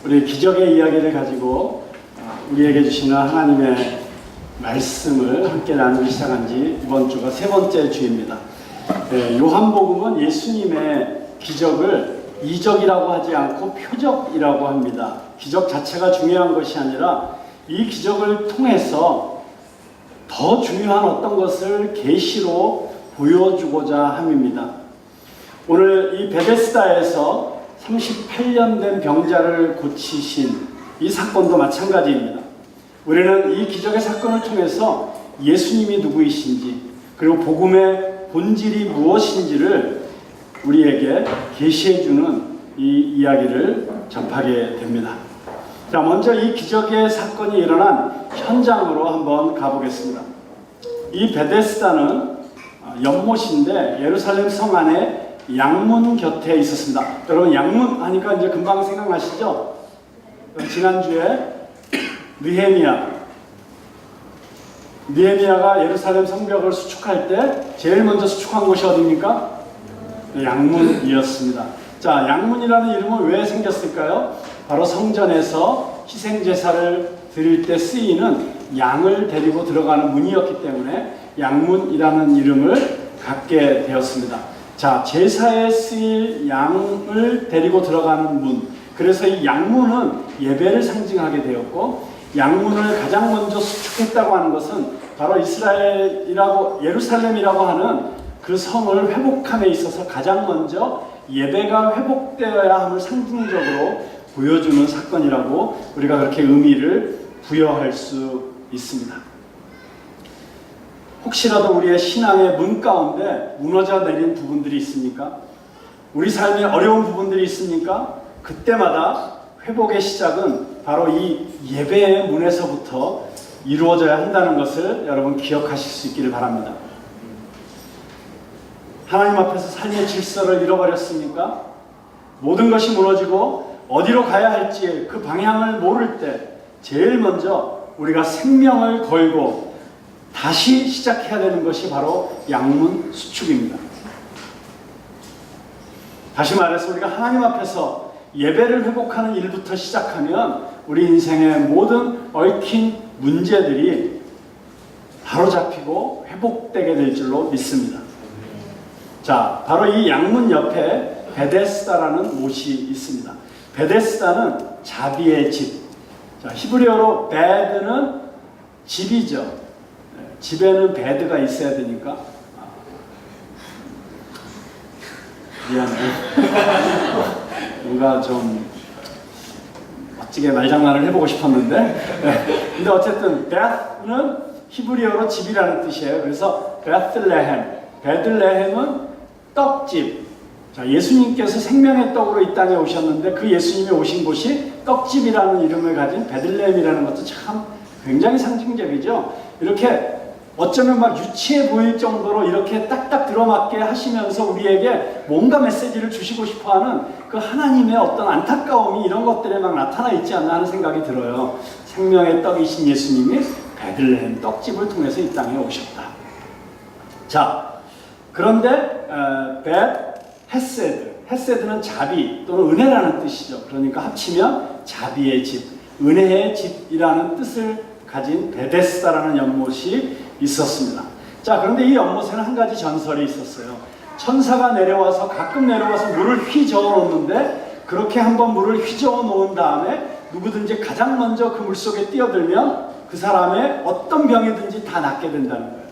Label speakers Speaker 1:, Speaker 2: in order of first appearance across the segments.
Speaker 1: 우리 기적의 이야기를 가지고 우리에게 주시는 하나님의 말씀을 함께 나누기 시작한 지 이번 주가 세 번째 주입니다. 요한복음은 예수님의 기적을 이적이라고 하지 않고 표적이라고 합니다. 기적 자체가 중요한 것이 아니라 이 기적을 통해서 더 중요한 어떤 것을 계시로 보여주고자 함입니다. 오늘 이 베데스다에서 38년 된 병자를 고치신 이 사건도 마찬가지입니다. 우리는 이 기적의 사건을 통해서 예수님이 누구이신지 그리고 복음의 본질이 무엇인지를 우리에게 계시해주는 이 이야기를 접하게 됩니다. 자, 먼저 이 기적의 사건이 일어난 현장으로 한번 가보겠습니다. 이 베데스다는 연못인데 예루살렘 성 안에 양문 곁에 있었습니다. 여러분, 양문 하니까 이제 금방 생각나시죠? 지난주에 느헤미야가 예루살렘 성벽을 수축할 때 제일 먼저 수축한 곳이 어디입니까? 양문이었습니다. 자, 양문이라는 이름은 왜 생겼을까요? 바로 성전에서 희생제사를 드릴 때 쓰이는 양을 데리고 들어가는 문이었기 때문에 양문이라는 이름을 갖게 되었습니다. 자, 제사에 쓰일 양을 데리고 들어가는 문. 그래서 이 양문은 예배를 상징하게 되었고, 양문을 가장 먼저 수축했다고 하는 것은 바로 예루살렘이라고 하는 그 성을 회복함에 있어서 가장 먼저 예배가 회복되어야 함을 상징적으로 보여주는 사건이라고 우리가 그렇게 의미를 부여할 수 있습니다. 혹시라도 우리의 신앙의 문 가운데 무너져 내린 부분들이 있습니까? 우리 삶에 어려운 부분들이 있습니까? 그때마다 회복의 시작은 바로 이 예배의 문에서부터 이루어져야 한다는 것을 여러분 기억하실 수 있기를 바랍니다. 하나님 앞에서 삶의 질서를 잃어버렸습니까? 모든 것이 무너지고 어디로 가야 할지 그 방향을 모를 때 제일 먼저 우리가 생명을 걸고 다시 시작해야 되는 것이 바로 양문 수축입니다. 다시 말해서 우리가 하나님 앞에서 예배를 회복하는 일부터 시작하면 우리 인생의 모든 얽힌 문제들이 바로잡히고 회복되게 될 줄로 믿습니다. 자, 바로 이 양문 옆에 베데스다라는 못이 있습니다. 베데스다는 자비의 집. 자, 히브리어로 베드는 집이죠. 집에는 베드가 있어야 되니까. 미안해요. 뭔가 좀 멋지게 말장난을 해보고 싶었는데. 근데 어쨌든 베드는 히브리어로 집이라는 뜻이에요. 그래서 베들레헴은 떡집. 자, 예수님께서 생명의 떡으로 이 땅에 오셨는데 그 예수님이 오신 곳이 떡집이라는 이름을 가진 베들레헴이라는 것도 참 굉장히 상징적이죠. 이렇게 어쩌면 막 유치해 보일 정도로 이렇게 딱딱 들어맞게 하시면서 우리에게 뭔가 메시지를 주시고 싶어하는 그 하나님의 어떤 안타까움이 이런 것들에 막 나타나 있지 않나 하는 생각이 들어요. 생명의 떡이신 예수님이 베들레헴 떡집을 통해서 이 땅에 오셨다. 자, 그런데 헤세드는 자비 또는 은혜라는 뜻이죠. 그러니까 합치면 자비의 집, 은혜의 집이라는 뜻을 가진 베데스다라는 연못이 있었습니다. 자, 그런데 이 연못에는 한 가지 전설이 있었어요. 천사가 내려와서 가끔 내려와서 물을 휘저어 놓는데 그렇게 한번 물을 휘저어 놓은 다음에 누구든지 가장 먼저 그 물속에 뛰어들면 그 사람의 어떤 병이든지 다 낫게 된다는 거예요.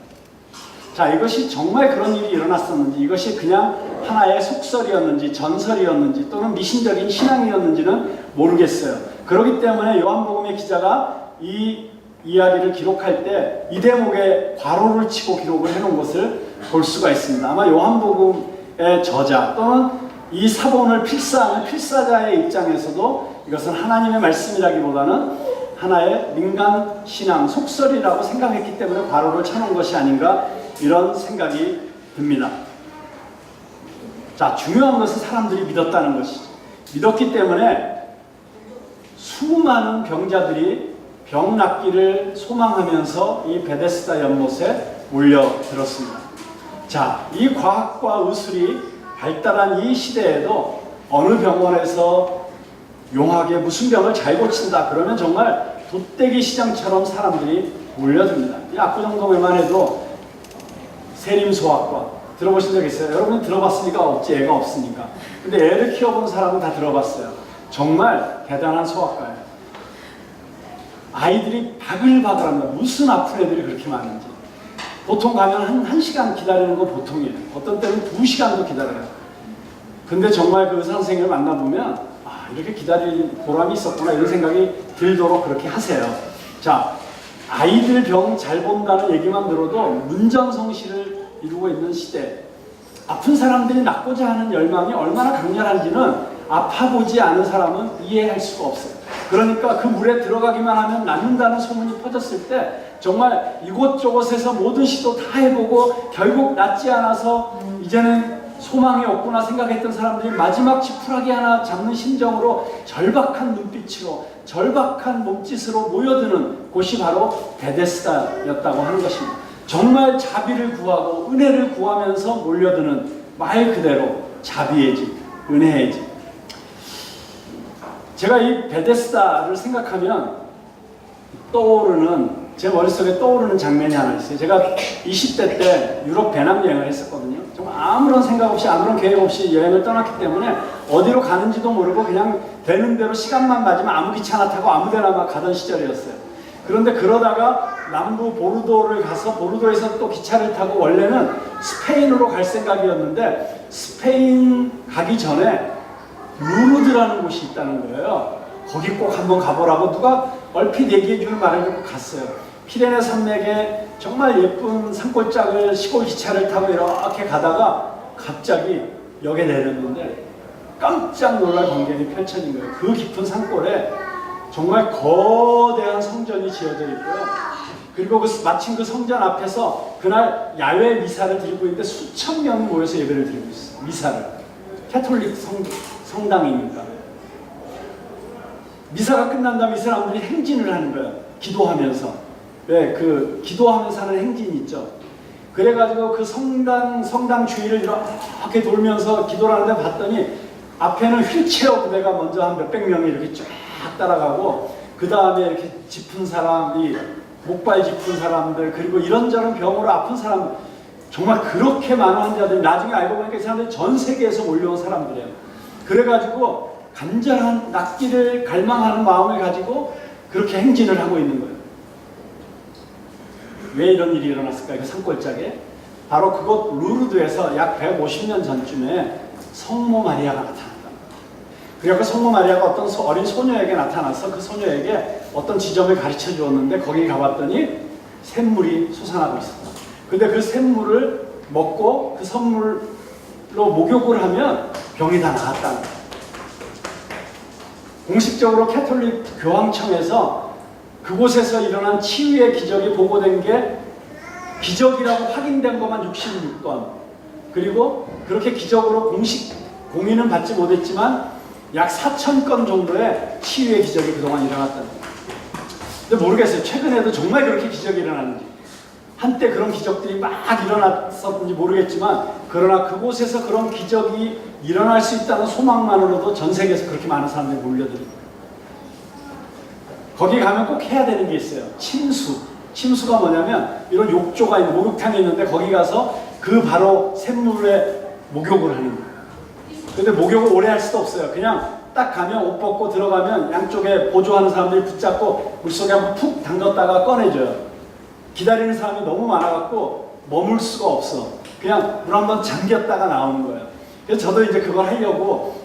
Speaker 1: 자, 이것이 정말 그런 일이 일어났었는지, 이것이 그냥 하나의 속설이었는지 전설이었는지 또는 미신적인 신앙이었는지는 모르겠어요. 그렇기 때문에 요한복음의 기자가 이 이야기를 기록할 때 이 대목에 괄호를 치고 기록을 해놓은 것을 볼 수가 있습니다. 아마 요한복음의 저자 또는 이 사본을 필사하는 필사자의 입장에서도 이것은 하나님의 말씀이라기보다는 하나의 민간 신앙 속설이라고 생각했기 때문에 괄호를 쳐놓은 것이 아닌가 이런 생각이 듭니다. 자, 중요한 것은 사람들이 믿었다는 것이죠. 믿었기 때문에 수많은 병자들이 병 낫기를 소망하면서 이 베데스다 연못에 몰려들었습니다. 자, 이 과학과 의술이 발달한 이 시대에도 어느 병원에서 용하게 무슨 병을 잘 고친다. 그러면 정말 돗대기 시장처럼 사람들이 몰려듭니다. 이 압구정동에만 해도 세림소아과 들어보신 적 있어요? 여러분 들어봤으니까 없지, 애가 없으니까. 근데 애를 키워본 사람은 다 들어봤어요. 정말 대단한 소아과예요. 아이들이 바글바글합니다. 무슨 아픈 애들이 그렇게 많은지. 보통 가면 한 시간 기다리는 거 보통이에요. 어떤 때는 2시간도 기다려요. 근데 정말 그 의사 선생님을 만나보면 아, 이렇게 기다릴 보람이 있었구나 이런 생각이 들도록 그렇게 하세요. 자, 아이들 병 잘 본다는 얘기만 들어도 문전성시를 이루고 있는 시대. 아픈 사람들이 낫고자 하는 열망이 얼마나 강렬한지는 아파보지 않은 사람은 이해할 수가 없어요. 그러니까 그 물에 들어가기만 하면 낫는다는 소문이 퍼졌을 때 정말 이곳저곳에서 모든 시도 다 해보고 결국 낫지 않아서 이제는 소망이 없구나 생각했던 사람들이 마지막 지푸라기 하나 잡는 심정으로 절박한 눈빛으로 절박한 몸짓으로 모여드는 곳이 바로 베데스다였다고 하는 것입니다. 정말 자비를 구하고 은혜를 구하면서 몰려드는 말 그대로 자비의 집, 은혜의 집. 제가 이 베데스다를 생각하면 제 머릿속에 떠오르는 장면이 하나 있어요. 제가 20대 때 유럽 배낭여행을 했었거든요. 정말 아무런 생각 없이 아무런 계획 없이 여행을 떠났기 때문에 어디로 가는지도 모르고 그냥 되는 대로 시간만 맞으면 아무 기차나 타고 아무 데나 막 가던 시절이었어요. 그런데 그러다가 남부 보르도를 가서 보르도에서 또 기차를 타고 원래는 스페인으로 갈 생각이었는데 스페인 가기 전에 루르드라는 곳이 있다는 거예요. 거기 꼭 한번 가보라고 누가 얼핏 얘기해 주는 말을 듣고 갔어요. 피레네 산맥에 정말 예쁜 산골짜기를 시골 기차를 타고 이렇게 가다가 갑자기 역에 내렸는데 깜짝 놀랄 광경이 펼쳐진 거예요. 그 깊은 산골에 정말 거대한 성전이 지어져 있고요. 그리고 마침 그 성전 앞에서 그날 야외 미사를 드리고 있는데 수천 명이 모여서 예배를 드리고 있어요. 미사를. 캐톨릭 성당이니까. 미사가 끝난 다음에 이 사람들이 행진을 하는 거예요. 기도하면서. 왜? 그 기도하면서 하는 행진이 있죠. 그래가지고 그 성당 주위를 이렇게 돌면서 기도를 하는데 봤더니 앞에는 휠체어 부대가 먼저 한 몇백 명이 이렇게 쫙 따라가고 그 다음에 이렇게 짚은 사람이 목발 짚은 사람들 그리고 이런저런 병으로 아픈 사람 정말 그렇게 많은 환자들이 나중에 알고 보니까 이 사람들이 전 세계에서 몰려온 사람들이에요. 그래가지고 간절한 낫기를 갈망하는 마음을 가지고 그렇게 행진을 하고 있는 거예요. 왜 이런 일이 일어났을까요? 그 산골짜기에? 바로 그곳 루르드에서 약 150년 전쯤에 성모 마리아가 나타났다. 그래서 성모 마리아가 어떤 어린 소녀에게 나타나서 그 소녀에게 어떤 지점을 가르쳐 주었는데 거기 가봤더니 샘물이 솟아나고 있었다. 근데 그 샘물을 먹고 그 선물로 목욕을 하면 병이 다 나았다는 거예요. 공식적으로 캐톨릭 교황청에서 그곳에서 일어난 치유의 기적이 보고된 게 기적이라고 확인된 것만 66건 그리고 그렇게 기적으로 공식 공인은 받지 못했지만 약 4,000건 정도의 치유의 기적이 그동안 일어났다는 거예요. 근데 모르겠어요. 최근에도 정말 그렇게 기적이 일어났는지 한때 그런 기적들이 막 일어났었는지 모르겠지만 그러나 그곳에서 그런 기적이 일어날 수 있다는 소망만으로도 전 세계에서 그렇게 많은 사람들이 몰려들어요. 거기 가면 꼭 해야 되는 게 있어요. 침수가 뭐냐면 이런 욕조가 있는 목욕탕이 있는데 거기 가서 그 바로 샘물에 목욕을 하는 거예요. 근데 목욕을 오래 할 수도 없어요. 그냥 딱 가면 옷 벗고 들어가면 양쪽에 보조하는 사람들이 붙잡고 물속에 한번 푹 담갔다가 꺼내줘요. 기다리는 사람이 너무 많아갖고 머물 수가 없어. 그냥 물 한번 잠겼다가 나오는 거예요. 그래서 저도 이제 그걸 하려고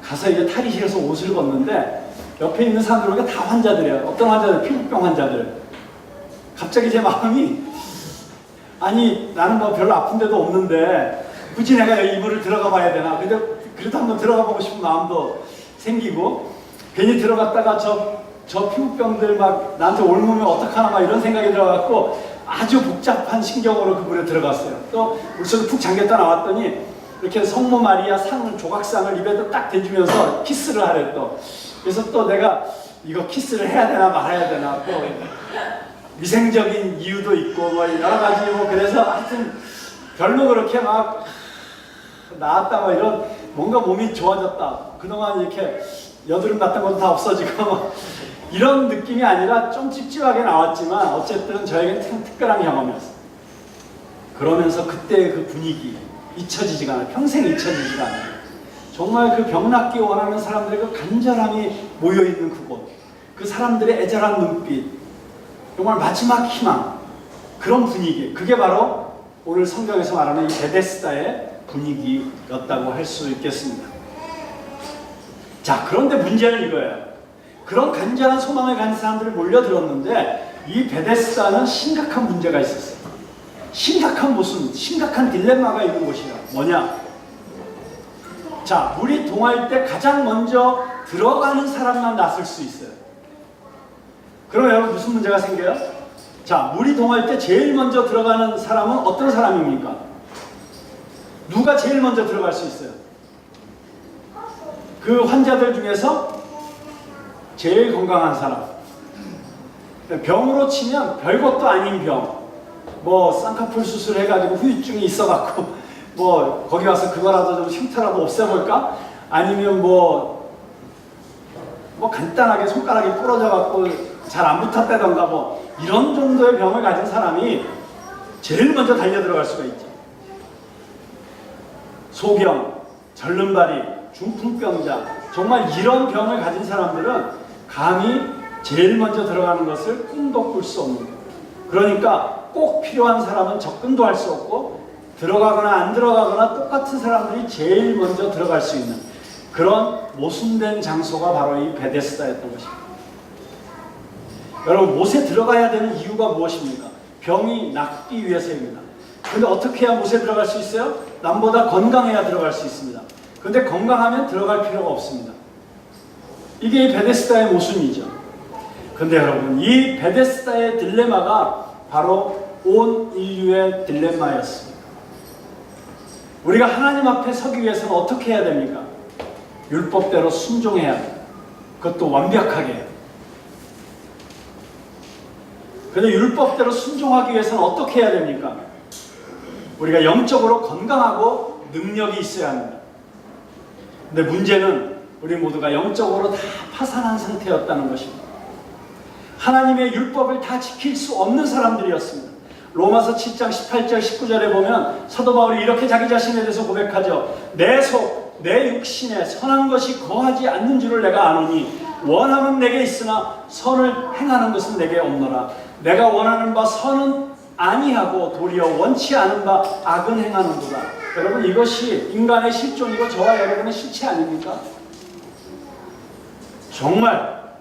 Speaker 1: 가서 이제 탈의실에서 옷을 벗는데 옆에 있는 사람들 보니까 다 환자들이에요. 어떤 환자들? 피부병 환자들. 갑자기 제 마음이 아니 나는 뭐 별로 아픈 데도 없는데 굳이 내가 이 물을 들어가 봐야 되나. 근데 그래도 한번 들어가 보고 싶은 마음도 생기고 괜히 들어갔다가 저 피부병들 막 나한테 옮으면 어떡하나 막 이런 생각이 들어갖고 아주 복잡한 신경으로 그 물에 들어갔어요. 또 물속에 푹 잠겼다 나왔더니 이렇게 성모 마리아 조각상을 입에다 딱 대주면서 키스를 하래 또. 그래서 또 내가 이거 키스를 해야 되나 말아야 되나 또 위생적인 이유도 있고 뭐 여러 가지 뭐 그래서 하여튼 별로 그렇게 막 나았다 뭐 이런 뭔가 몸이 좋아졌다. 그동안 이렇게 여드름 났던 것도 다 없어지고 뭐 이런 느낌이 아니라 좀 찝찝하게 나왔지만 어쨌든 저에게는 특별한 경험이었어요. 그러면서 그때의 그 분위기 잊혀지지가 않아요. 평생 잊혀지지가 않아요. 정말 그 병 낫기 원하는 사람들의 그 간절함이 모여있는 그곳, 그 사람들의 애절한 눈빛, 정말 마지막 희망, 그런 분위기, 그게 바로 오늘 성경에서 말하는 이 베데스다의 분위기였다고 할 수 있겠습니다. 자, 그런데 문제는 이거예요. 그런 간절한 소망을 가진 사람들이 몰려들었는데 이 베데스다는 심각한 문제가 있었어요. 심각한 딜레마가 있는 곳이에요. 뭐냐? 자, 물이 동할 때 가장 먼저 들어가는 사람만 낫을 수 있어요. 그럼 여러분 무슨 문제가 생겨요? 자, 물이 동할 때 제일 먼저 들어가는 사람은 어떤 사람입니까? 누가 제일 먼저 들어갈 수 있어요? 그 환자들 중에서 제일 건강한 사람. 병으로 치면 별것도 아닌 병. 뭐 쌍꺼풀 수술해가지고 후유증이 있어갖고 뭐 거기 와서 그거라도 좀 흉터라도 없애볼까? 아니면 뭐 간단하게 손가락이 부러져갖고 잘 안 붙었다던가 뭐 이런 정도의 병을 가진 사람이 제일 먼저 달려 들어갈 수가 있죠. 소경, 절름발이, 중풍병자, 정말 이런 병을 가진 사람들은 감히 제일 먼저 들어가는 것을 꿈도 꿀 수 없는 거예요. 그러니까 꼭 필요한 사람은 접근도 할 수 없고 들어가거나 안 들어가거나 똑같은 사람들이 제일 먼저 들어갈 수 있는 그런 모순된 장소가 바로 이 베데스다였던 것입니다. 여러분, 못에 들어가야 되는 이유가 무엇입니까? 병이 낫기 위해서입니다. 근데 어떻게 해야 못에 들어갈 수 있어요? 남보다 건강해야 들어갈 수 있습니다. 근데 건강하면 들어갈 필요가 없습니다. 이게 이 베데스다의 모순이죠. 근데 여러분, 이 베데스다의 딜레마가 바로 온 인류의 딜레마였습니다. 우리가 하나님 앞에 서기 위해서는 어떻게 해야 됩니까? 율법대로 순종해야 돼요. 그것도 완벽하게. 근데 율법대로 순종하기 위해서는 어떻게 해야 됩니까? 우리가 영적으로 건강하고 능력이 있어야 합니다. 근데 문제는 우리 모두가 영적으로 다 파산한 상태였다는 것입니다. 하나님의 율법을 다 지킬 수 없는 사람들이었습니다. 로마서 7장 18절 19절에 보면 사도 바울이 이렇게 자기 자신에 대해서 고백하죠. 내 속, 내 육신에 선한 것이 거하지 않는 줄을 내가 아노니 원함은 내게 있으나 선을 행하는 것은 내게 없노라. 내가 원하는 바 선은 아니하고 도리어 원치 않은 바 악은 행하는도다. 여러분, 이것이 인간의 실존이고 저와 여러분의 실체 아닙니까? 정말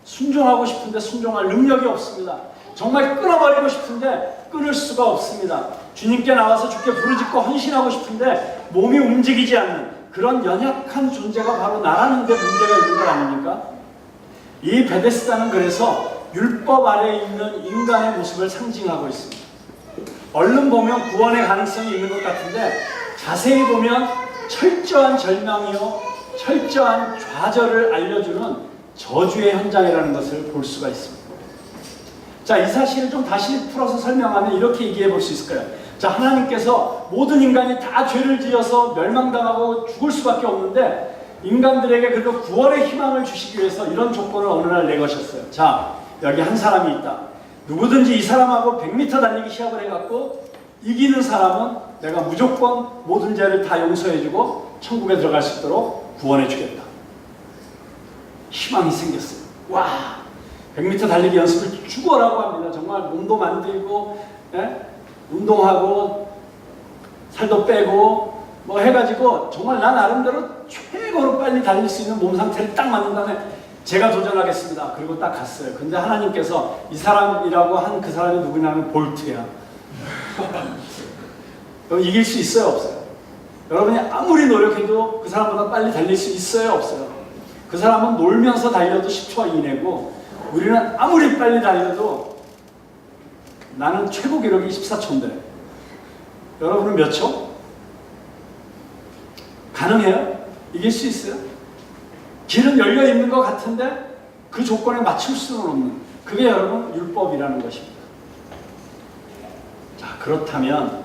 Speaker 1: 순종하고 싶은데 순종할 능력이 없습니다. 정말 끊어버리고 싶은데 끊을 수가 없습니다. 주님께 나와서 주께 부르짖고 헌신하고 싶은데 몸이 움직이지 않는 그런 연약한 존재가 바로 나라는 데 문제가 있는 것 아닙니까? 이 베데스다는 그래서 율법 아래에 있는 인간의 모습을 상징하고 있습니다. 얼른 보면 구원의 가능성이 있는 것 같은데 자세히 보면 철저한 절망이요 철저한 좌절을 알려주는 저주의 현장이라는 것을 볼 수가 있습니다. 자, 이 사실을 좀 다시 풀어서 설명하면 이렇게 얘기해 볼 수 있을 거예요. 자, 하나님께서 모든 인간이 다 죄를 지어서 멸망당하고 죽을 수밖에 없는데 인간들에게 그래도 구원의 희망을 주시기 위해서 이런 조건을 어느 날 내거셨어요. 자, 여기 한 사람이 있다. 누구든지 이 사람하고 100m 달리기 시합을 해갖고 이기는 사람은 내가 무조건 모든 죄를 다 용서해주고 천국에 들어갈 수 있도록 구원해주겠다. 희망이 생겼어요. 와, 100m 달리기 연습을 죽어라고 합니다. 정말 몸도 만들고, 운동하고, 살도 빼고, 뭐 해가지고, 정말 나 나름대로 최고로 빨리 달릴 수 있는 몸 상태를 딱 만든 다음에 제가 도전하겠습니다. 그리고 딱 갔어요. 근데 하나님께서 이 사람이라고 한 그 사람이 누구냐면 볼트야. 여러분, 이길 수 있어요, 없어요? 여러분이 아무리 노력해도 그 사람보다 빨리 달릴 수 있어요, 없어요? 그 사람은 놀면서 달려도 10초 이내고 우리는 아무리 빨리 달려도 나는 최고 기록이 14초인데 여러분은 몇 초? 가능해요? 이길 수 있어요? 길은 열려 있는 것 같은데 그 조건에 맞출 수는 없는 그게 여러분 율법이라는 것입니다. 자, 그렇다면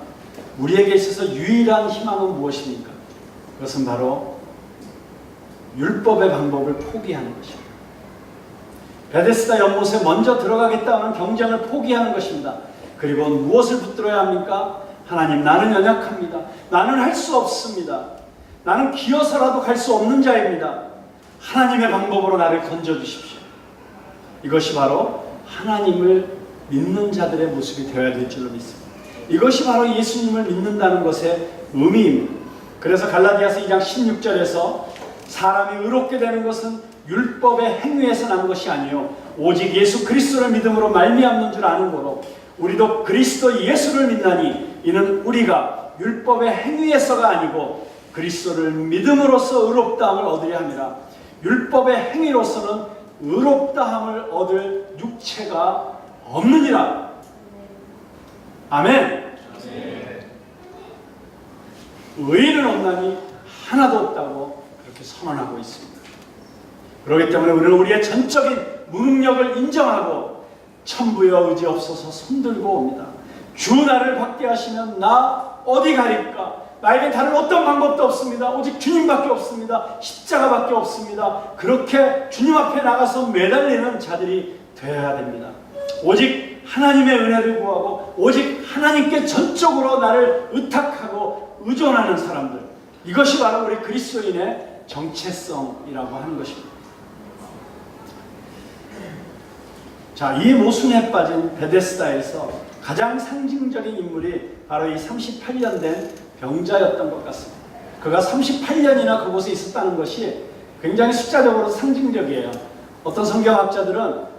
Speaker 1: 우리에게 있어서 유일한 희망은 무엇입니까? 그것은 바로 율법의 방법을 포기하는 것입니다. 베데스다 연못에 먼저 들어가겠다는 경쟁을 포기하는 것입니다. 그리고 무엇을 붙들어야 합니까? 하나님, 나는 연약합니다. 나는 할 수 없습니다. 나는 기어서라도 갈 수 없는 자입니다. 하나님의 방법으로 나를 건져주십시오. 이것이 바로 하나님을 믿는 자들의 모습이 되어야 될 줄로 믿습니다. 이것이 바로 예수님을 믿는다는 것의 의미입니다. 그래서 갈라디아서 2장 16절에서 사람이 의롭게 되는 것은 율법의 행위에서 난 것이 아니요 오직 예수 그리스도를 믿음으로 말미암는 줄 아는 거로 우리도 그리스도 예수를 믿나니 이는 우리가 율법의 행위에서가 아니고 그리스도를 믿음으로써 의롭다함을 얻으려 함이라. 율법의 행위로서는 의롭다함을 얻을 육체가 없느니라. 아멘. 의인은 없나니 하나도 없다고 그렇게 선언하고 있습니다. 그렇기 때문에 우리는 우리의 전적인 무능력을 인정하고 천부의 의지 없어서 손들고 옵니다. 주 나를 받게 하시면 나 어디 가릴까? 나에게 다른 어떤 방법도 없습니다. 오직 주님밖에 없습니다. 십자가밖에 없습니다. 그렇게 주님 앞에 나가서 매달리는 자들이 되어야 됩니다. 오직 하나님의 은혜를 구하고 오직 하나님께 전적으로 나를 의탁하고 의존하는 사람들, 이것이 바로 우리 그리스도인의 정체성이라고 하는 것입니다. 자, 이 모순에 빠진 베데스다에서 가장 상징적인 인물이 바로 이 38년 된 병자였던 것 같습니다. 그가 38년이나 그곳에 있었다는 것이 굉장히 숫자적으로 상징적이에요. 어떤 성경학자들은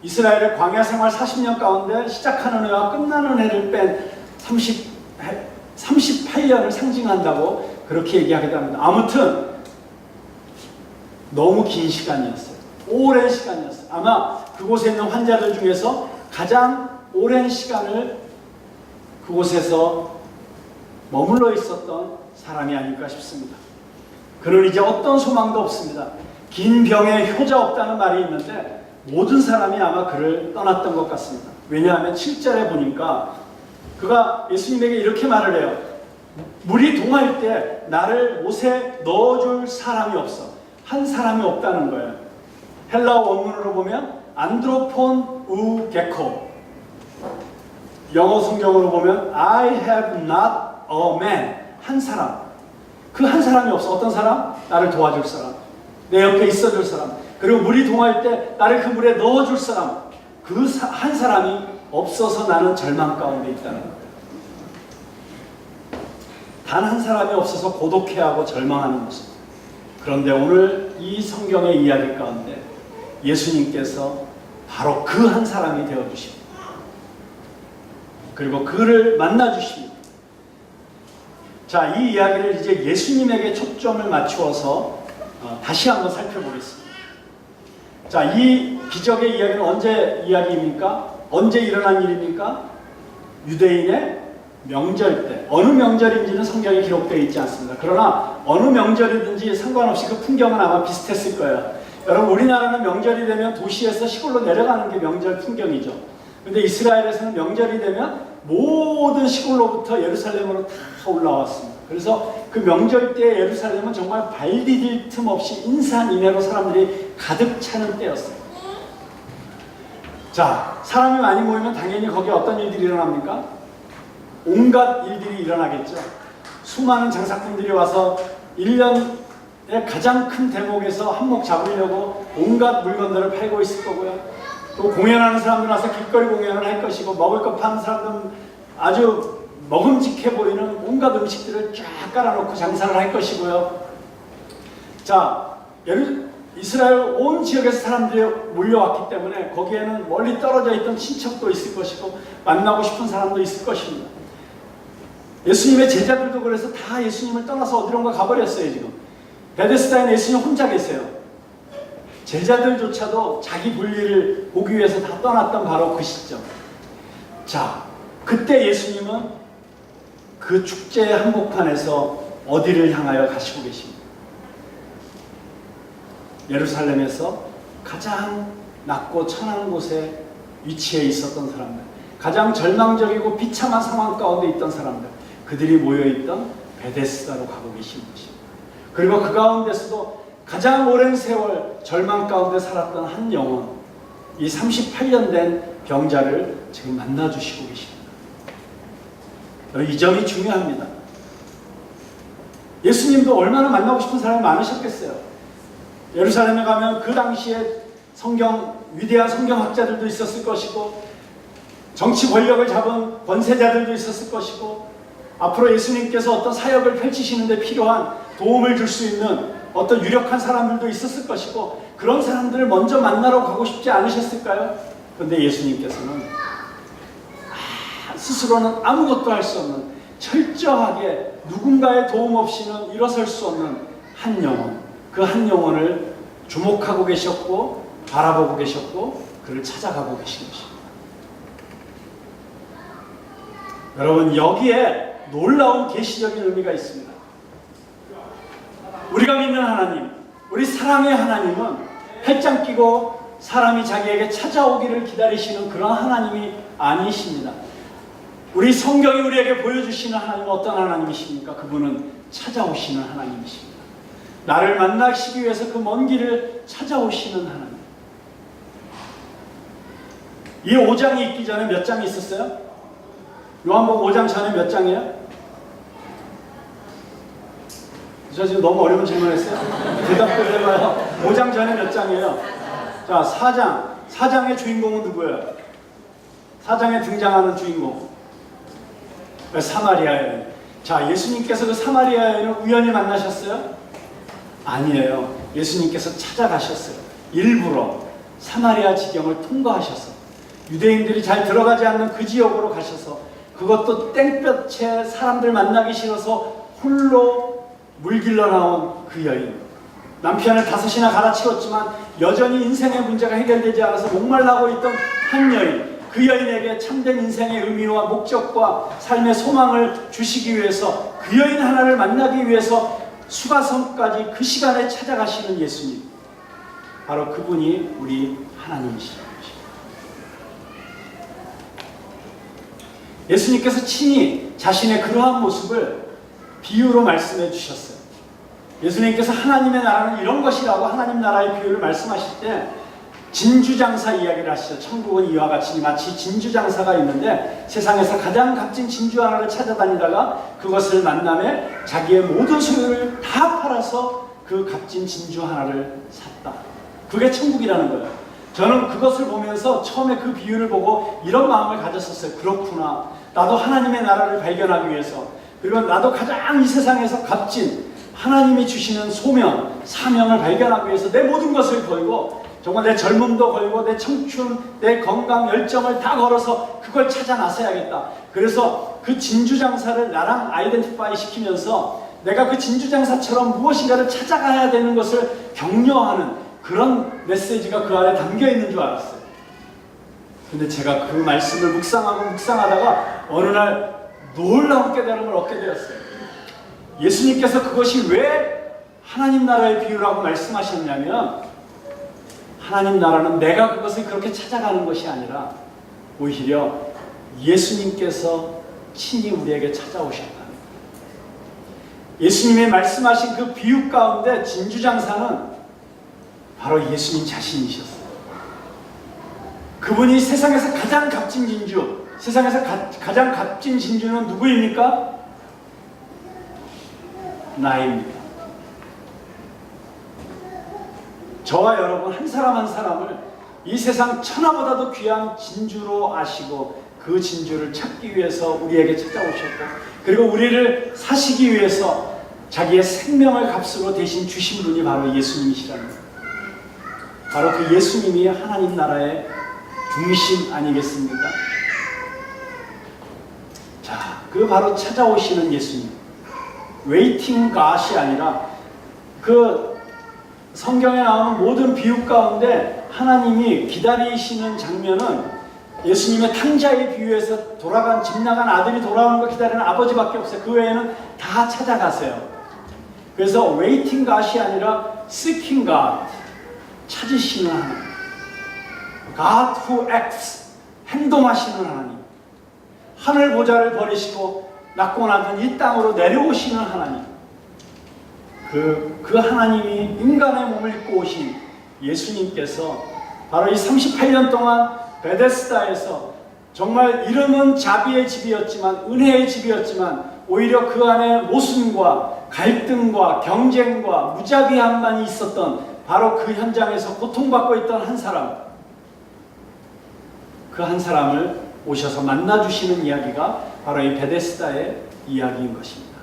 Speaker 1: 이스라엘의 광야 생활 40년 가운데 시작하는 해와 끝나는 해를 뺀 38년을 상징한다고 그렇게 얘기하기도 합니다. 아무튼 너무 긴 시간이었어요. 오랜 시간이었어요. 아마 그곳에 있는 환자들 중에서 가장 오랜 시간을 그곳에서 머물러 있었던 사람이 아닐까 싶습니다. 그는 이제 어떤 소망도 없습니다. 긴 병에 효자 없다는 말이 있는데 모든 사람이 아마 그를 떠났던 것 같습니다. 왜냐하면 7절에 보니까 그가 예수님에게 이렇게 말을 해요. 물이 동할 때 나를 못에 넣어줄 사람이 없어. 한 사람이 없다는 거예요. 헬라어 원문으로 보면 안드로폰 우 게코, 영어 성경으로 보면 I have not a man, 한 사람. 그 한 사람이 없어. 어떤 사람? 나를 도와줄 사람, 내 옆에 있어줄 사람, 그리고 물이 동할 때 나를 그 물에 넣어줄 사람, 그 한 사람이 없어서 나는 절망 가운데 있다는 거예요. 단 한 사람이 없어서 고독해하고 절망하는 모습. 그런데 오늘 이 성경의 이야기 가운데 예수님께서 바로 그 한 사람이 되어주십니다. 그리고 그를 만나주십니다. 자, 이 이야기를 이제 예수님에게 초점을 맞추어서 다시 한번 살펴보겠습니다. 자, 이 기적의 이야기는 언제 이야기입니까? 언제 일어난 일입니까? 유대인의 명절 때. 어느 명절인지는 성경에 기록되어 있지 않습니다. 그러나 어느 명절이든지 상관없이 그 풍경은 아마 비슷했을 거예요. 여러분, 우리나라는 명절이 되면 도시에서 시골로 내려가는 게 명절 풍경이죠. 근데 이스라엘에서는 명절이 되면 모든 시골로부터 예루살렘으로 다 올라왔습니다. 그래서 그 명절 때 예루살렘은 정말 발 디딜 틈 없이 인산인해로 사람들이 가득 차는 때였어요. 자, 사람이 많이 모이면 당연히 거기에 어떤 일들이 일어납니까? 온갖 일들이 일어나겠죠. 수많은 장사꾼들이 와서 1년의 가장 큰 대목에서 한몫 잡으려고 온갖 물건들을 팔고 있을 거고요. 또 공연하는 사람들 와서 길거리 공연을 할 것이고, 먹을 것 파는 사람들은 아주 먹음직해 보이는 온갖 음식들을 쫙 깔아놓고 장사를 할 것이고요. 자, 이스라엘 온 지역에서 사람들이 몰려왔기 때문에 거기에는 멀리 떨어져 있던 친척도 있을 것이고 만나고 싶은 사람도 있을 것입니다. 예수님의 제자들도 그래서 다 예수님을 떠나서 어디론가 가버렸어요. 지금 베데스다에 예수님 혼자 계세요. 제자들조차도 자기 볼일을 보기 위해서 다 떠났던 바로 그 시점. 자, 그때 예수님은 그 축제의 한복판에서 어디를 향하여 가시고 계십니다. 예루살렘에서 가장 낮고 천한 곳에 위치해 있었던 사람들, 가장 절망적이고 비참한 상황 가운데 있던 사람들, 그들이 모여있던 베데스다로 가고 계신 것입니다. 그리고 그 가운데서도 가장 오랜 세월 절망 가운데 살았던 한 영혼, 이 38년 된 병자를 지금 만나주시고 계십니다. 이 점이 중요합니다. 예수님도 얼마나 만나고 싶은 사람이 많으셨겠어요. 예루살렘에 가면 그 당시에 위대한 성경학자들도 있었을 것이고, 정치 권력을 잡은 권세자들도 있었을 것이고, 앞으로 예수님께서 어떤 사역을 펼치시는데 필요한 도움을 줄 수 있는 어떤 유력한 사람들도 있었을 것이고, 그런 사람들을 먼저 만나러 가고 싶지 않으셨을까요? 그런데 예수님께서는 스스로는 아무것도 할 수 없는, 철저하게 누군가의 도움 없이는 일어설 수 없는 한 영혼, 그 한 영혼을 주목하고 계셨고 바라보고 계셨고 그를 찾아가고 계신 것입니다. 여러분, 여기에 놀라운 계시적인 의미가 있습니다. 우리가 믿는 하나님, 우리 사랑의 하나님은 팔짱 끼고 사람이 자기에게 찾아오기를 기다리시는 그런 하나님이 아니십니다. 우리 성경이 우리에게 보여주시는 하나님은 어떤 하나님이십니까? 그분은 찾아오시는 하나님이십니다. 나를 만나시기 위해서 그 먼 길을 찾아오시는 하나님. 이 5장이 있기 전에 몇 장이 있었어요? 요한복음 5장 전에 몇 장이에요? 저 지금 너무 어려운 질문 했어요? 대답 좀 해봐요. 5장 전에 몇 장이에요? 자, 4장. 4장의 주인공은 누구예요? 4장에 등장하는 주인공. 사마리아 여인. 자, 예수님께서 그 사마리아 여인을 우연히 만나셨어요? 아니에요. 예수님께서 찾아가셨어요. 일부러 사마리아 지경을 통과하셔서 유대인들이 잘 들어가지 않는 그 지역으로 가셔서, 그것도 땡볕에 사람들 만나기 싫어서 홀로 물길러 나온 그 여인. 남편을 5이나 갈아치웠지만 여전히 인생의 문제가 해결되지 않아서 목말라고 있던 한 여인. 그 여인에게 참된 인생의 의미와 목적과 삶의 소망을 주시기 위해서, 그 여인 하나를 만나기 위해서 수가성까지 그 시간에 찾아가시는 예수님, 바로 그분이 우리 하나님이시죠. 예수님께서 친히 자신의 그러한 모습을 비유로 말씀해 주셨어요. 예수님께서 하나님의 나라는 이런 것이라고 하나님 나라의 비유를 말씀하실 때 진주장사 이야기를 하시죠. 천국은 이와 같이 마치 진주장사가 있는데 세상에서 가장 값진 진주 하나를 찾아다니다가 그것을 만남에 자기의 모든 소유를 다 팔아서 그 값진 진주 하나를 샀다. 그게 천국이라는 거예요. 저는 그것을 보면서 처음에 그 비유를 보고 이런 마음을 가졌었어요. 그렇구나. 나도 하나님의 나라를 발견하기 위해서, 그리고 나도 가장 이 세상에서 값진 하나님이 주시는 소명, 사명을 발견하기 위해서 내 모든 것을 걸고, 정말 내 젊음도 걸고 내 청춘, 내 건강, 열정을 다 걸어서 그걸 찾아 나서야겠다. 그래서 그 진주장사를 나랑 아이덴티파이 시키면서 내가 그 진주장사처럼 무엇인가를 찾아가야 되는 것을 격려하는 그런 메시지가 그 안에 담겨 있는 줄 알았어요. 근데 제가 그 말씀을 묵상하다가 어느 날 놀라운 깨달음을 얻게 되었어요. 예수님께서 그것이 왜 하나님 나라의 비유라고 말씀하셨냐면, 하나님 나라는 내가 그것을 그렇게 찾아가는 것이 아니라 오히려 예수님께서 친히 우리에게 찾아오셨다. 예수님이 말씀하신 그 비유 가운데 진주장사는 바로 예수님 자신이셨어요. 그분이 세상에서 가장 값진 진주, 세상에서 가장 값진 진주는 누구입니까? 나입니다. 저와 여러분 한 사람 한 사람을 이 세상 천하보다도 귀한 진주로 아시고 그 진주를 찾기 위해서 우리에게 찾아오셨고, 그리고 우리를 사시기 위해서 자기의 생명을 값으로 대신 주신 분이 바로 예수님이시라는 거예요. 바로 그 예수님이 하나님 나라의 중심 아니겠습니까? 자, 그 바로 찾아오시는 예수님, 웨이팅 갓이 아니라 그 성경에 나오는 모든 비유 가운데 하나님이 기다리시는 장면은 예수님의 탕자의 비유에서 집 나간 아들이 돌아오는 걸 기다리는 아버지밖에 없어요. 그 외에는 다 찾아가세요. 그래서 waiting God이 아니라 seeking God, 찾으시는 하나님, God who acts, 행동하시는 하나님, 하늘 보좌를 버리시고 낮고 낮은 이 땅으로 내려오시는 하나님, 그 하나님이 인간의 몸을 입고 오신 예수님께서 바로 이 38년 동안 베데스다에서 정말 이름은 자비의 집이었지만, 은혜의 집이었지만, 오히려 그 안에 모순과 갈등과 경쟁과 무자비함만이 있었던 바로 그 현장에서 고통받고 있던 한 사람, 그 한 사람을 오셔서 만나주시는 이야기가 바로 이 베데스다의 이야기인 것입니다.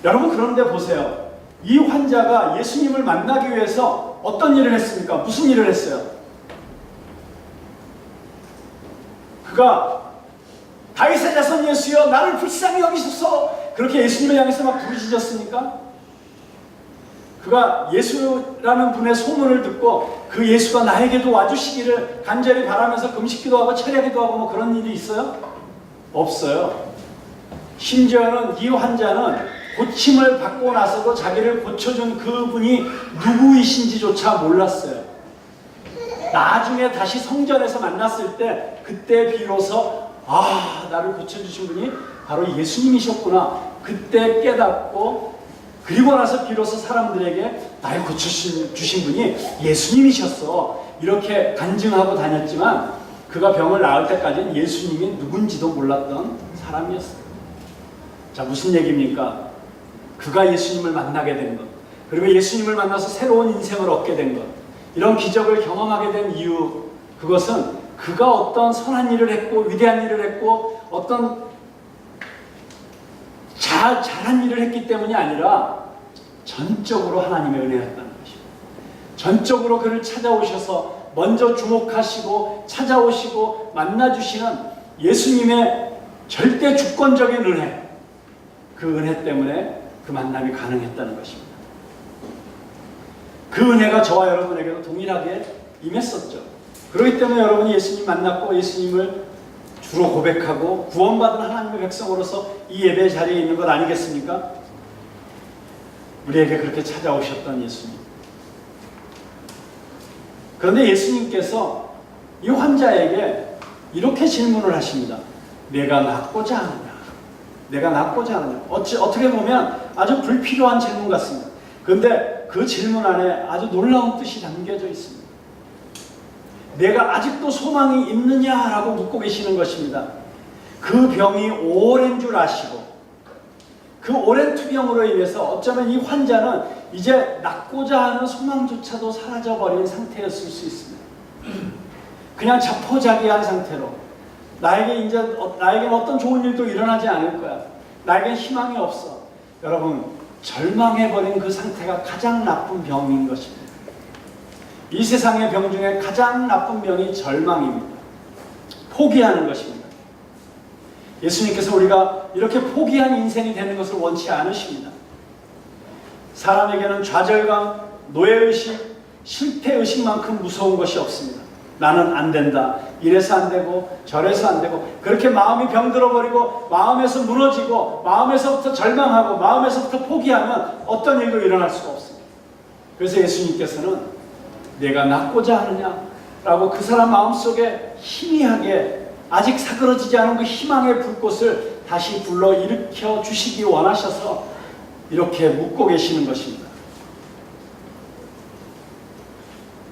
Speaker 1: 여러분, 그런데 보세요. 이 환자가 예수님을 만나기 위해서 어떤 일을 했습니까? 무슨 일을 했어요? 그가 다윗의 자손 예수여 나를 불쌍히 여기소서, 그렇게 예수님을 향해서 막 부르짖었습니까? 그가 예수라는 분의 소문을 듣고 그 예수가 나에게도 와주시기를 간절히 바라면서 금식기도 하고 철야기도 하고 뭐 그런 일이 있어요? 없어요. 심지어는 이 환자는 고침을 받고 나서도 자기를 고쳐준 그분이 누구이신지조차 몰랐어요. 나중에 다시 성전에서 만났을 때 그때 비로소 나를 고쳐주신 분이 바로 예수님이셨구나, 그때 깨닫고, 그리고 나서 비로소 사람들에게 나를 고쳐주신 분이 예수님이셨어, 이렇게 간증하고 다녔지만 그가 병을 나을 때까지는 예수님이 누군지도 몰랐던 사람이었어요. 자, 무슨 얘기입니까? 그가 예수님을 만나게 된 것, 그리고 예수님을 만나서 새로운 인생을 얻게 된 것, 이런 기적을 경험하게 된 이유, 그것은 그가 어떤 선한 일을 했고 위대한 일을 했고 어떤 잘한 일을 했기 때문이 아니라 전적으로 하나님의 은혜였다는 것입니다. 전적으로 그를 찾아오셔서 먼저 주목하시고 찾아오시고 만나주시는 예수님의 절대 주권적인 은혜, 그 은혜 때문에 그 만남이 가능했다는 것입니다. 그 은혜가 저와 여러분에게도 동일하게 임했었죠. 그렇기 때문에 여러분이 예수님 만났고 예수님을 주로 고백하고 구원받은 하나님의 백성으로서 이 예배 자리에 있는 것 아니겠습니까? 우리에게 그렇게 찾아오셨던 예수님. 그런데 예수님께서 이 환자에게 이렇게 질문을 하십니다. 내가 낫고자 하느냐? 내가 낫고자 하느냐? 어떻게 보면 아주 불필요한 질문 같습니다. 그런데 그 질문 안에 아주 놀라운 뜻이 담겨져 있습니다. 내가 아직도 소망이 있느냐라고 묻고 계시는 것입니다. 그 병이 오랜 줄 아시고 그 오랜 투병으로 인해서 어쩌면 이 환자는 이제 낫고자 하는 소망조차도 사라져버린 상태였을 수 있습니다. 그냥 자포자기한 상태로 나에게는 어떤 좋은 일도 일어나지 않을 거야, 나에겐 희망이 없어. 여러분, 절망해버린 그 상태가 가장 나쁜 병인 것입니다. 이 세상의 병 중에 가장 나쁜 병이 절망입니다. 포기하는 것입니다. 예수님께서 우리가 이렇게 포기한 인생이 되는 것을 원치 않으십니다. 사람에게는 좌절감, 노예의식, 실패의식만큼 무서운 것이 없습니다. 나는 안 된다, 이래서 안 되고 저래서 안 되고, 그렇게 마음이 병들어버리고 마음에서 무너지고 마음에서부터 절망하고 마음에서부터 포기하면 어떤 일도 일어날 수가 없습니다. 그래서 예수님께서는 내가 낫고자 하느냐? 라고 그 사람 마음속에 희미하게 아직 사그러지지 않은 그 희망의 불꽃을 다시 불러일으켜 주시기 원하셔서 이렇게 묻고 계시는 것입니다.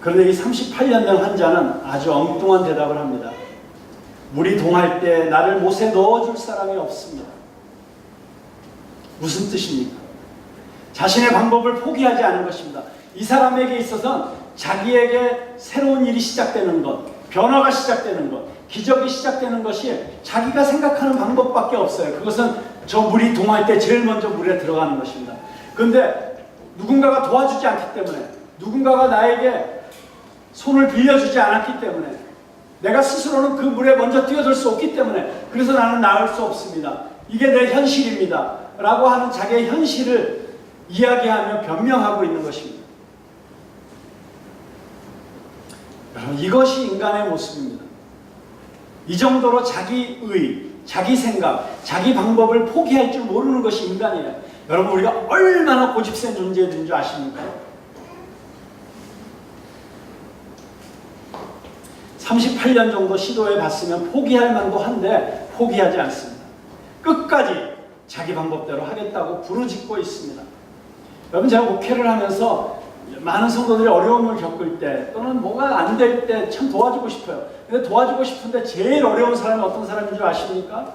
Speaker 1: 그런데 이 38년 된 환자는 아주 엉뚱한 대답을 합니다. 물이 동할 때 나를 못에 넣어줄 사람이 없습니다. 무슨 뜻입니까? 자신의 방법을 포기하지 않은 것입니다. 이 사람에게 있어서는 자기에게 새로운 일이 시작되는 것, 변화가 시작되는 것, 기적이 시작되는 것이 자기가 생각하는 방법밖에 없어요. 그것은 저 물이 동할 때 제일 먼저 물에 들어가는 것입니다. 그런데 누군가가 도와주지 않기 때문에, 누군가가 나에게 손을 빌려주지 않았기 때문에, 내가 스스로는 그 물에 먼저 뛰어들 수 없기 때문에, 그래서 나는 나을 수 없습니다. 이게 내 현실입니다. 라고 하는 자기의 현실을 이야기하며 변명하고 있는 것입니다. 여러분, 이것이 인간의 모습입니다. 이 정도로 자기의, 자기 생각, 자기 방법을 포기할 줄 모르는 것이 인간이에요. 여러분, 우리가 얼마나 고집센 존재들인 줄 아십니까? 38년 정도 시도해 봤으면 포기할 만도 한데 포기하지 않습니다. 끝까지 자기 방법대로 하겠다고 부르짖고 있습니다. 여러분, 제가 목회를 하면서 많은 성도들이 어려움을 겪을 때 또는 뭐가 안 될 때 참 도와주고 싶어요. 근데 도와주고 싶은데 제일 어려운 사람이 어떤 사람인 줄 아십니까?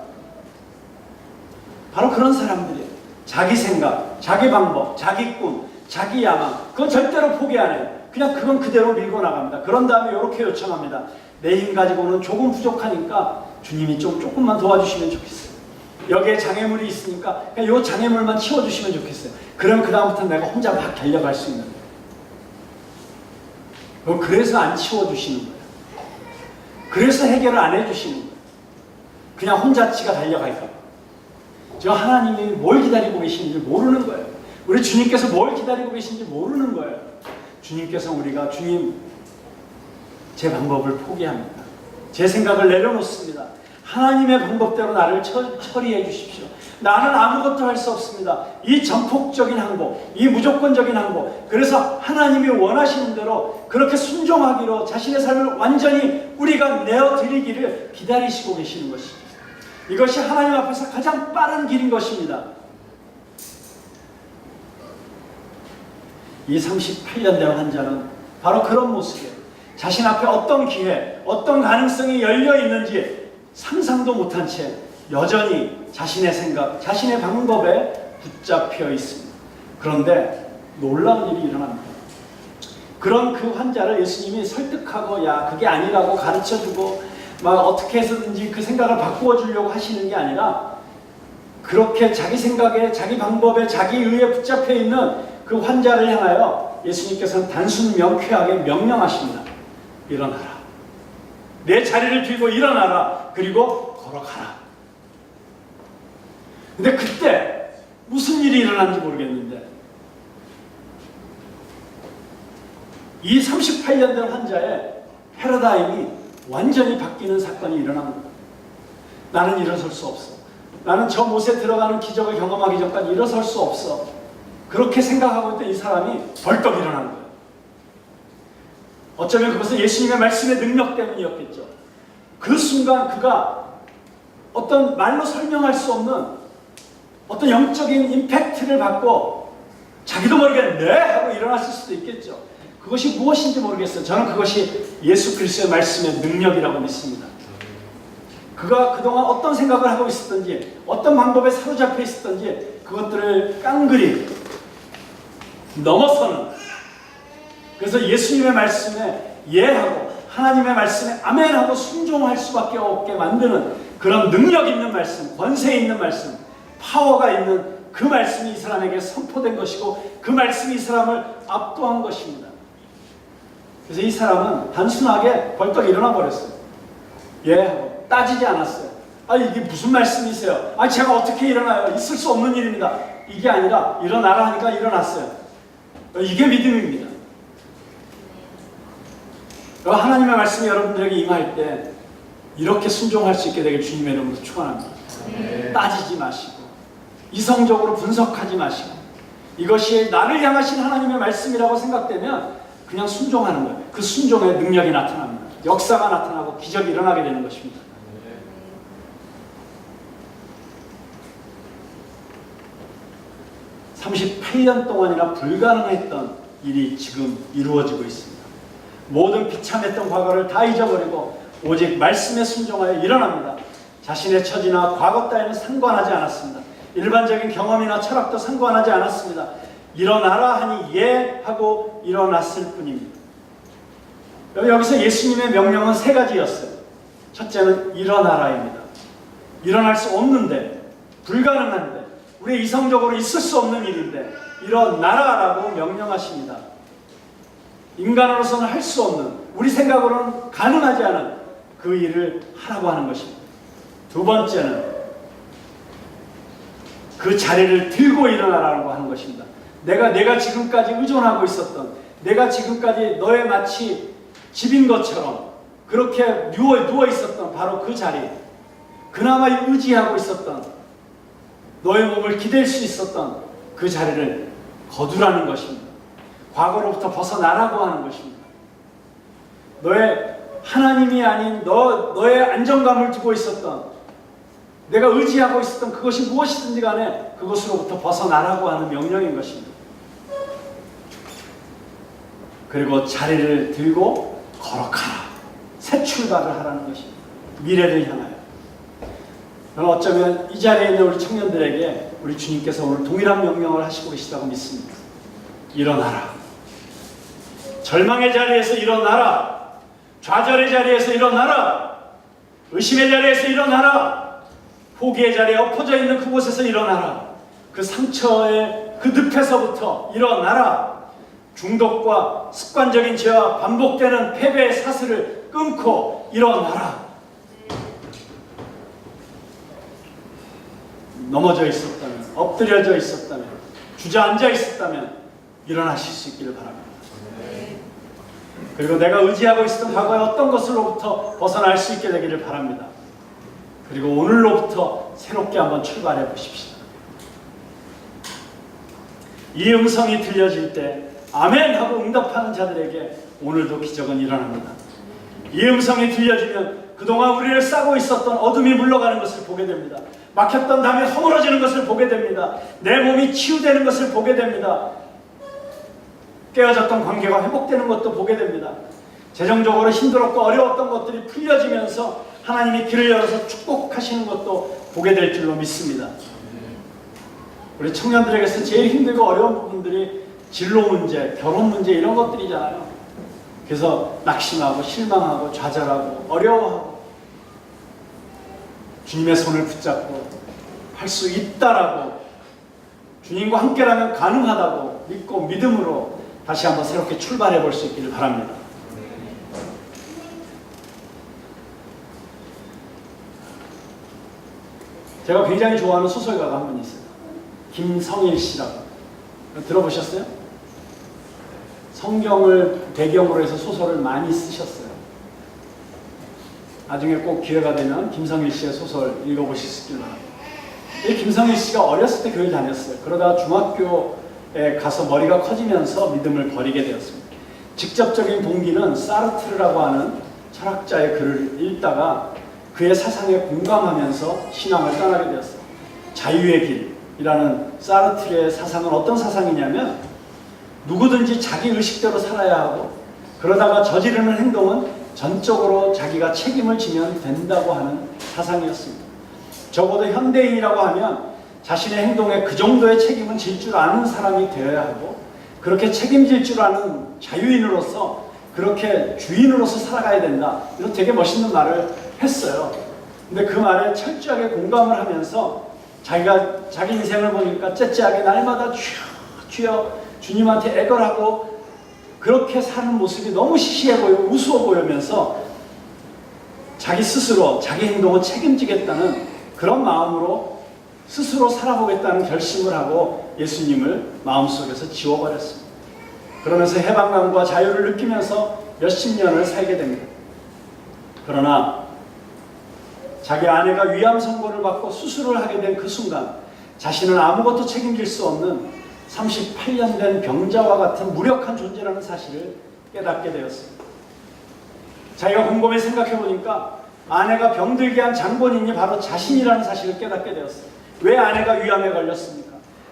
Speaker 1: 바로 그런 사람들이에요. 자기 생각, 자기 방법, 자기 꿈, 자기 야망, 그건 절대로 포기 안 해요. 그냥 그건 그대로 밀고 나갑니다. 그런 다음에 이렇게 요청합니다. 내 힘 가지고는 조금 부족하니까 주님이 조금만 도와주시면 좋겠어요. 여기에 장애물이 있으니까 그냥 이 장애물만 치워주시면 좋겠어요. 그럼 그 다음부터 내가 혼자 막 달려갈 수 있는 거예요. 그래서 안 치워주시는 거예요. 그래서 해결을 안 해주시는 거예요. 그냥 혼자 지가 달려갈까 봐. 저 하나님이 뭘 기다리고 계시는지 모르는 거예요. 우리 주님께서 뭘 기다리고 계신지 모르는 거예요. 주님께서 우리가 주님, 제 방법을 포기합니다. 제 생각을 내려놓습니다. 하나님의 방법대로 나를 처리해 주십시오. 나는 아무것도 할 수 없습니다. 이 전폭적인 항복, 이 무조건적인 항복, 그래서 하나님이 원하시는 대로 그렇게 순종하기로 자신의 삶을 완전히 우리가 내어드리기를 기다리시고 계시는 것이죠. 이것이 하나님 앞에서 가장 빠른 길인 것입니다. 이 38년 된 환자는 바로 그런 모습이에요. 자신 앞에 어떤 기회, 어떤 가능성이 열려 있는지 상상도 못한 채 여전히 자신의 생각, 자신의 방법에 붙잡혀 있습니다. 그런데 놀라운 일이 일어납니다. 그런 그 환자를 예수님이 설득하고 야, 그게 아니라고 가르쳐주고 막 어떻게 해서든지 그 생각을 바꾸어 주려고 하시는 게 아니라 그렇게 자기 생각에, 자기 방법에, 자기 의에 붙잡혀 있는 그 환자를 향하여 예수님께서는 단순 명쾌하게 명령하십니다. 일어나라. 내 자리를 들고 일어나라. 그리고 걸어가라. 근데 그때 무슨 일이 일어난지 모르겠는데 이 38년 된 환자의 패러다임이 완전히 바뀌는 사건이 일어납니다. 나는 일어설 수 없어. 나는 저 못에 들어가는 기적을 경험하기 전까지 일어설 수 없어. 그렇게 생각하고 있던 이 사람이 벌떡 일어난 거예요. 어쩌면 그것은 예수님의 말씀의 능력 때문이었겠죠. 그 순간 그가 어떤 말로 설명할 수 없는 어떤 영적인 임팩트를 받고 자기도 모르게 네! 하고 일어났을 수도 있겠죠. 그것이 무엇인지 모르겠어요. 저는 그것이 예수 그리스도의 말씀의 능력이라고 믿습니다. 그가 그동안 어떤 생각을 하고 있었던지 어떤 방법에 사로잡혀 있었던지 그것들을 깡그리 넘어서는, 그래서 예수님의 말씀에 예하고 하나님의 말씀에 아멘하고 순종할 수밖에 없게 만드는 그런 능력 있는 말씀, 권세 있는 말씀, 파워가 있는 그 말씀이 이 사람에게 선포된 것이고 그 말씀이 이 사람을 압도한 것입니다. 그래서 이 사람은 단순하게 벌떡 일어나 버렸어요. 예하고 따지지 않았어요. 아, 이게 무슨 말씀이세요? 아, 제가 어떻게 일어나요? 있을 수 없는 일입니다. 이게 아니라 일어나라 하니까 일어났어요. 이게 믿음입니다. 하나님의 말씀이 여러분들에게 임할 때 이렇게 순종할 수 있게 되길 주님의 이름으로 축원합니다. 네. 따지지 마시고 이성적으로 분석하지 마시고 이것이 나를 향하신 하나님의 말씀이라고 생각되면 그냥 순종하는 거예요. 그 순종의 능력이 나타납니다. 역사가 나타나고 기적이 일어나게 되는 것입니다. 38년 동안이나 불가능했던 일이 지금 이루어지고 있습니다. 모든 비참했던 과거를 다 잊어버리고 오직 말씀에 순종하여 일어납니다. 자신의 처지나 과거 따위는 상관하지 않았습니다. 일반적인 경험이나 철학도 상관하지 않았습니다. 일어나라 하니 예 하고 일어났을 뿐입니다. 여기서 예수님의 명령은 세 가지였어요. 첫째는 일어나라입니다. 일어날 수 없는데, 불가능한데, 우리 이성적으로 있을 수 없는 일인데 일어나라라고 명령하십니다. 인간으로서는 할 수 없는, 우리 생각으로는 가능하지 않은 그 일을 하라고 하는 것입니다. 두 번째는 그 자리를 들고 일어나라고 하는 것입니다. 내가 지금까지 의존하고 있었던, 내가 지금까지 너의 마치 집인 것처럼 그렇게 누워 있었던 바로 그 자리, 그나마 의지하고 있었던, 너의 몸을 기댈 수 있었던 그 자리를 거두라는 것입니다. 과거로부터 벗어나라고 하는 것입니다. 너의 하나님이 아닌 너의 안정감을 두고 있었던, 내가 의지하고 있었던 그것이 무엇이든지 간에 그것으로부터 벗어나라고 하는 명령인 것입니다. 그리고 자리를 들고 걸어가라. 새 출발을 하라는 것입니다. 미래를 향하여. 저는 어쩌면 이 자리에 있는 우리 청년들에게 우리 주님께서 오늘 동일한 명령을 하시고 계시다고 믿습니다. 일어나라. 절망의 자리에서 일어나라. 좌절의 자리에서 일어나라. 의심의 자리에서 일어나라. 포기의 자리에 엎어져 있는 그곳에서 일어나라. 그 상처의 그 늪에서부터 일어나라. 중독과 습관적인 죄와 반복되는 패배의 사슬을 끊고 일어나라. 넘어져 있었다면, 엎드려져 있었다면, 주저앉아 있었다면 일어나실 수 있기를 바랍니다. 그리고 내가 의지하고 있었던 과거의 어떤 것으로부터 벗어날 수 있게 되기를 바랍니다. 그리고 오늘로부터 새롭게 한번 출발해 보십시다. 이 음성이 들려질 때 아멘 하고 응답하는 자들에게 오늘도 기적은 일어납니다. 이 음성이 들려지면 그동안 우리를 싸고 있었던 어둠이 물러가는 것을 보게 됩니다. 막혔던 담이 허물어지는 것을 보게 됩니다. 내 몸이 치유되는 것을 보게 됩니다. 깨어졌던 관계가 회복되는 것도 보게 됩니다. 재정적으로 힘들었고 어려웠던 것들이 풀려지면서 하나님이 길을 열어서 축복하시는 것도 보게 될 줄로 믿습니다. 우리 청년들에게서 제일 힘들고 어려운 부분들이 진로 문제, 결혼 문제 이런 것들이잖아요. 그래서 낙심하고 실망하고 좌절하고 어려워하고 주님의 손을 붙잡고 할 수 있다라고 주님과 함께라면 가능하다고 믿고 믿음으로 다시 한번 새롭게 출발해 볼 수 있기를 바랍니다. 제가 굉장히 좋아하는 소설가가 한 분 있어요. 김성일 씨라고. 들어보셨어요? 성경을 배경으로 해서 소설을 많이 쓰셨어요. 나중에 꼭 기회가 되면 김성일 씨의 소설 읽어보실 수 있길 바랍니다. 이 김성일 씨가 어렸을 때 교회 다녔어요. 그러다가 중학교에 가서 머리가 커지면서 믿음을 버리게 되었습니다. 직접적인 동기는 사르트르라고 하는 철학자의 글을 읽다가 그의 사상에 공감하면서 신앙을 떠나게 되었어요. 자유의 길이라는 사르트르의 사상은 어떤 사상이냐면 누구든지 자기 의식대로 살아야 하고 그러다가 저지르는 행동은 전적으로 자기가 책임을 지면 된다고 하는 사상이었습니다. 적어도 현대인이라고 하면 자신의 행동에 그 정도의 책임은 질 줄 아는 사람이 되어야 하고 그렇게 책임질 줄 아는 자유인으로서 그렇게 주인으로서 살아가야 된다. 이런 되게 멋있는 말을 했어요. 근데 그 말에 철저하게 공감을 하면서 자기가 자기 인생을 보니까 째째하게 날마다 주여 주님한테 애걸하고 그렇게 사는 모습이 너무 시시해 보이고 우스워 보이면서 자기 스스로 자기 행동을 책임지겠다는 그런 마음으로 스스로 살아보겠다는 결심을 하고 예수님을 마음속에서 지워버렸습니다. 그러면서 해방감과 자유를 느끼면서 몇십 년을 살게 됩니다. 그러나 자기 아내가 위암 선고를 받고 수술을 하게 된 그 순간 자신은 아무것도 책임질 수 없는 38년 된 병자와 같은 무력한 존재라는 사실을 깨닫게 되었습니다. 자기가 곰곰이 생각해 보니까 아내가 병들게 한 장본인이 바로 자신이라는 사실을 깨닫게 되었어요. 왜 아내가 위암에 걸렸습니까?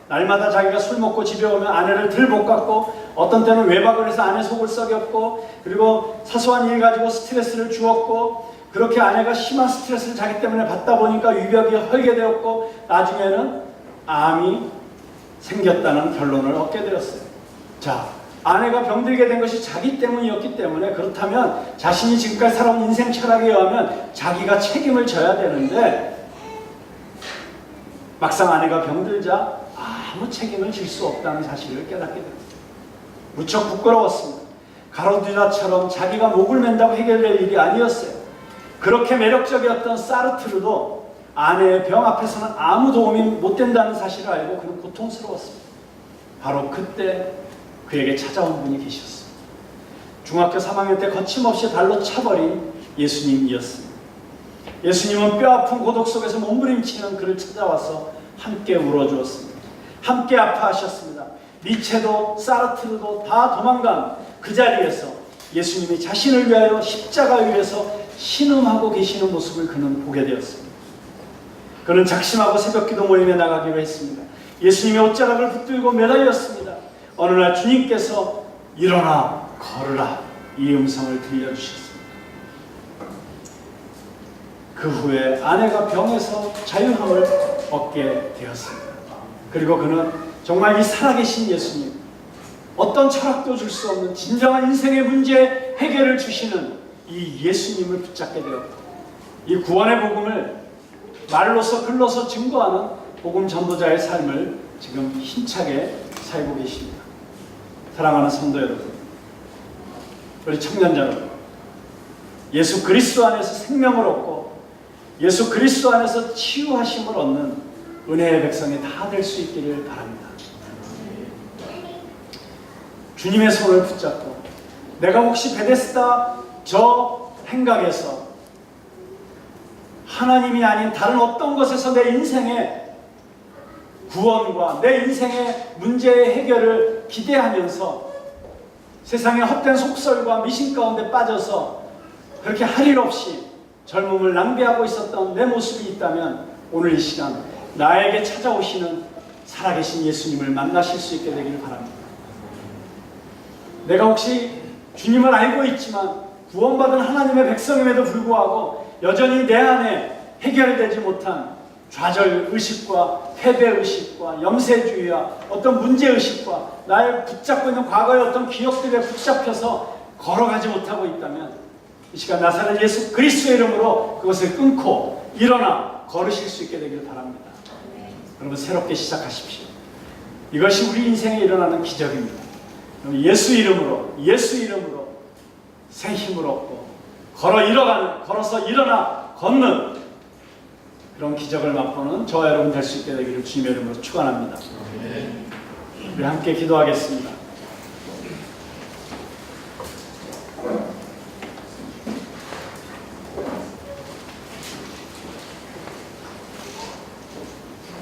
Speaker 1: 날마다 자기가 술 먹고 집에 오면 아내를 들볶았고 어떤 때는 외박을 해서 아내 속을 썩였고 그리고 사소한 일 가지고 스트레스를 주었고 그렇게 아내가 심한 스트레스를 자기 때문에 받다 보니까 위벽이 헐게 되었고 나중에는 암이 생겼다는 결론을 얻게 되었어요. 자, 아내가 병들게 된 것이 자기 때문이었기 때문에 그렇다면 자신이 지금까지 살아온 인생 철학에 의하면 자기가 책임을 져야 되는데 막상 아내가 병들자 아무 책임을 질 수 없다는 사실을 깨닫게 되었어요. 무척 부끄러웠습니다. 가로디다처럼 자기가 목을 맨다고 해결될 일이 아니었어요. 그렇게 매력적이었던 사르트르도 아내의 병 앞에서는 아무 도움이 못 된다는 사실을 알고 그는 고통스러웠습니다. 바로 그때 그에게 찾아온 분이 계셨습니다. 중학교 3학년 때 거침없이 발로 차버린 예수님이었습니다. 예수님은 뼈아픈 고독 속에서 몸부림치는 그를 찾아와서 함께 울어주었습니다. 함께 아파하셨습니다. 니체도 사르트르도 다 도망간 그 자리에서 예수님이 자신을 위하여 십자가 위에서 신음하고 계시는 모습을 그는 보게 되었습니다. 그는 작심하고 새벽기도 모임에 나가기로 했습니다. 예수님의 옷자락을 붙들고 매달렸습니다. 어느 날 주님께서 일어나 걸으라, 이 음성을 들려주셨습니다. 그 후에 아내가 병에서 자유함을 얻게 되었습니다. 그리고 그는 정말 이 살아계신 예수님, 어떤 철학도 줄 수 없는 진정한 인생의 문제 해결을 주시는 이 예수님을 붙잡게 되었고, 이 구원의 복음을 말로서 글로서 증거하는 복음 전도자의 삶을 지금 힘차게 살고 계십니다. 사랑하는 성도 여러분, 우리 청년자 여러분, 예수 그리스도 안에서 생명을 얻고 예수 그리스도 안에서 치유하심을 얻는 은혜의 백성이 다 될 수 있기를 바랍니다. 주님의 손을 붙잡고 내가 혹시 베데스다 저 행각에서 하나님이 아닌 다른 어떤 것에서 내 인생의 구원과 내 인생의 문제의 해결을 기대하면서 세상의 헛된 속설과 미신 가운데 빠져서 그렇게 할 일 없이 젊음을 낭비하고 있었던 내 모습이 있다면 오늘 이 시간 나에게 찾아오시는 살아계신 예수님을 만나실 수 있게 되기를 바랍니다. 내가 혹시 주님을 알고 있지만 구원받은 하나님의 백성임에도 불구하고 여전히 내 안에 해결되지 못한 좌절의식과 패배의식과 염세주의와 어떤 문제의식과 나를 붙잡고 있는 과거의 어떤 기억들에 붙잡혀서 걸어가지 못하고 있다면 이 시간 나사렛 예수 그리스도의 이름으로 그것을 끊고 일어나 걸으실 수 있게 되기를 바랍니다. 여러분 새롭게 시작하십시오. 이것이 우리 인생에 일어나는 기적입니다. 예수 이름으로 새 힘을 얻고 걸어서 일어나 걷는 그런 기적을 맛보는 저와 여러분 될 수 있게 되기를 주님의 이름으로 축원합니다. 우리 함께 기도하겠습니다.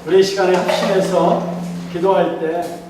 Speaker 1: 우리 이 시간에 합심해서 기도할 때